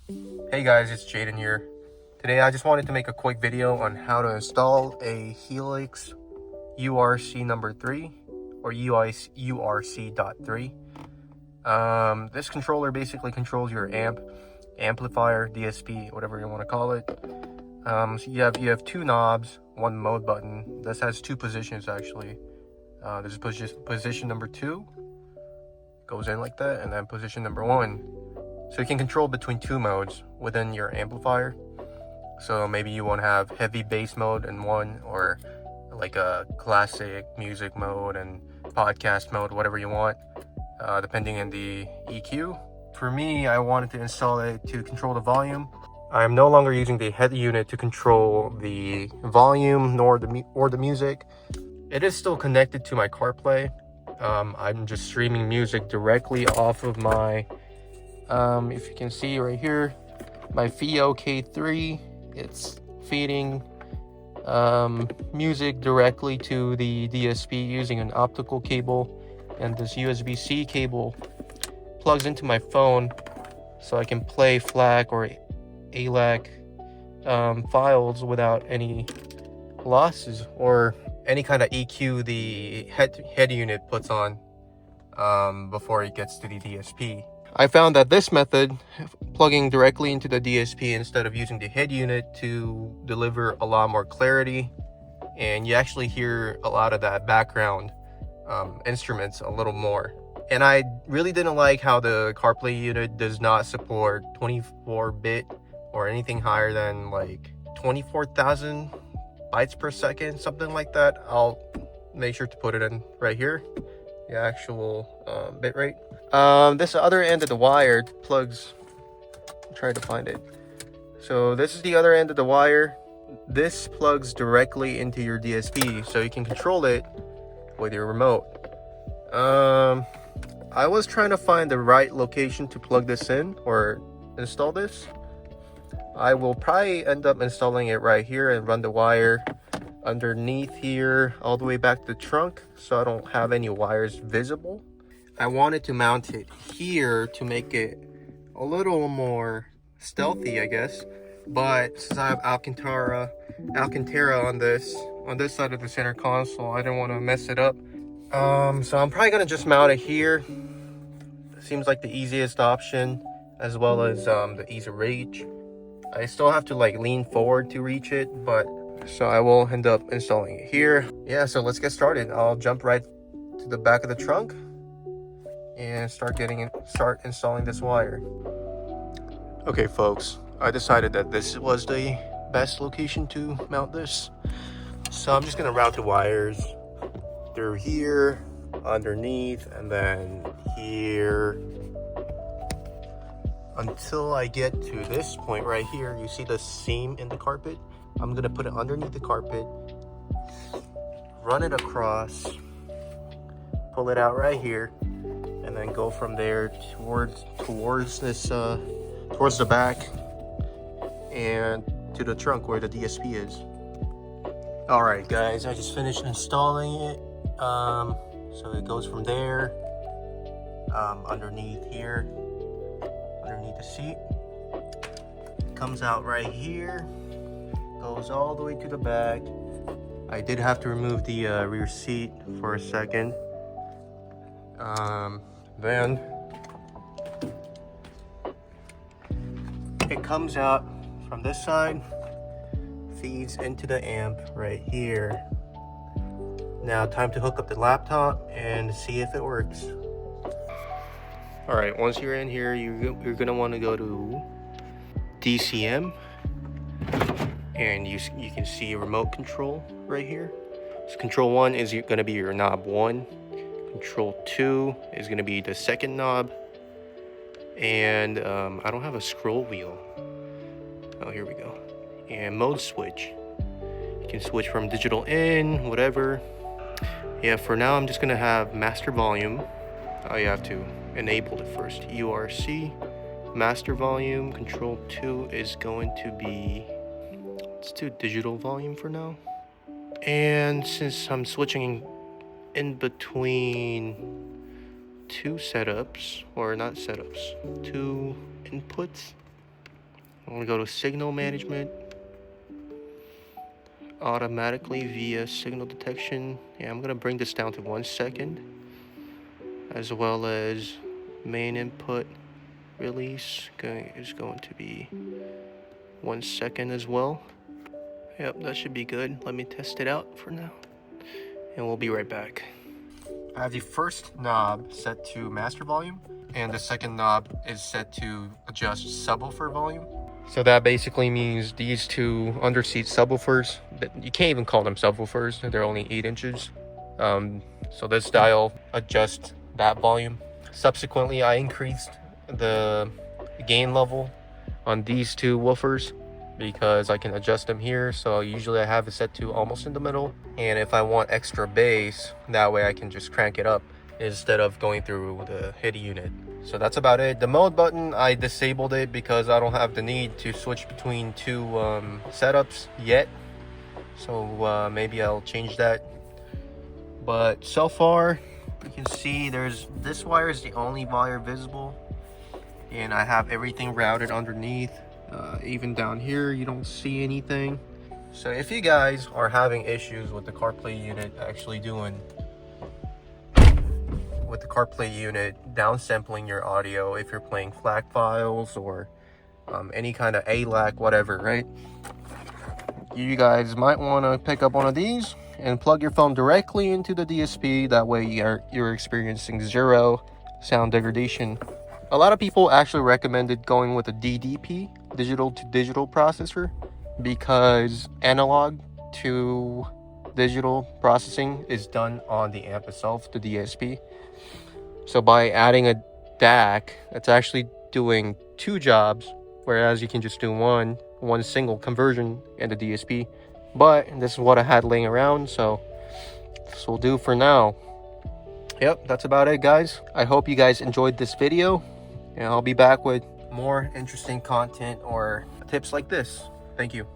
Hey guys, it's Jaden here. Today I just wanted to make a quick video on how to install a Helix URC3 or URC.3. This controller basically controls your amplifier, DSP, whatever you want to call it. So you have two knobs, one mode button. This has two positions actually. This is position number 2, goes in like that, and then position number 1. So you can control between two modes within your amplifier. So maybe you want to have heavy bass mode in one, or like a classic music mode and podcast mode, whatever you want, depending on the EQ. For me, I wanted to install it to control the volume. I'm no longer using the head unit to control the volume nor the music. It is still connected to my CarPlay. I'm just streaming music directly off of my if you can see right here, my FiOK3, it's feeding music directly to the DSP using an optical cable, and this USB-C cable plugs into my phone so I can play FLAC or ALAC files without any losses or any kind of EQ the head unit puts on before it gets to the DSP. I found that this method, plugging directly into the DSP instead of using the head unit, to deliver a lot more clarity, and you actually hear a lot of that background instruments a little more. And I really didn't like how the CarPlay unit does not support 24-bit or anything higher than like 24,000 bytes per second, something like that. I'll make sure to put it in right here, the actual bit rate. This other end of the wire plugs, try to find it. So this is the other end of the wire. This plugs directly into your DSP, so you can control it with your remote. I was trying to find the right location to plug this in or install this. I will probably end up installing it right here and run the wire underneath here all the way back to the trunk, so I don't have any wires visible. I wanted to mount it here to make it a little more stealthy, I guess, but since I have Alcantara on this side of the center console, I didn't want to mess it up. So I'm probably gonna just mount it here. It seems like the easiest option, as well as the ease of reach. I still have to like lean forward to reach it, but so I will end up installing it here. Yeah, so let's get started. I'll jump right to the back of the trunk and start installing this wire. Okay folks, I decided that this was the best location to mount this. So I'm just gonna route the wires through here, underneath, and then here until I get to this point right here. You see the seam in the carpet? I'm gonna put it underneath the carpet, run it across, pull it out right here, and then go from there towards this towards the back and to the trunk where the DSP is. All right guys, I just finished installing it. So it goes from there underneath here, underneath the seat, comes out right here, goes all the way to the back. I did have to remove the rear seat for a second. Then it comes out from this side, feeds into the amp right here. Now time to hook up the laptop and see if it works. All right, once you're in here, you're gonna want to go to DCM, and you can see remote control right here. So control 1 is gonna be your knob 1. Control 2 is going to be the second knob, and I don't have a scroll wheel. Oh, here we go. And mode switch. You can switch from digital in, whatever. Yeah, for now I'm just going to have master volume. Oh, you have to enable it first. URC, master volume. Control 2 is going to be, let's do digital volume for now. And since I'm switching in between two setups, or not setups, two inputs, I'm gonna go to signal management, automatically via signal detection. Yeah, I'm gonna bring this down to 1 second, as well as main input release is going to be 1 second as well. Yep, that should be good. Let me test it out for now, and we'll be right back. I have the first knob set to master volume, and the second knob is set to adjust subwoofer volume. So that basically means these two underseat subwoofers, you can't even call them subwoofers, they're only 8 inches. So this dial adjusts that volume. Subsequently, I increased the gain level on these two woofers because I can adjust them here. So usually I have it set to almost in the middle, and if I want extra bass, that way I can just crank it up instead of going through the head unit. So that's about it. The mode button, I disabled it because I don't have the need to switch between two setups yet. So maybe I'll change that. But so far, you can see this wire is the only wire visible, and I have everything routed underneath. Even down here, you don't see anything. So if you guys are having issues with the CarPlay unit downsampling your audio, if you're playing FLAC files or any kind of ALAC, whatever, right? You guys might want to pick up one of these and plug your phone directly into the DSP. That way you're experiencing zero sound degradation. A lot of people actually recommended going with a DDP, digital to digital processor, because analog to digital processing is done on the amp itself, the DSP. So by adding a DAC, it's actually doing 2 jobs, whereas you can just do one single conversion in the DSP. But this is what I had laying around, so this will do for now. Yep, that's about it, guys. I hope you guys enjoyed this video, and I'll be back with more interesting content or tips like this. Thank you.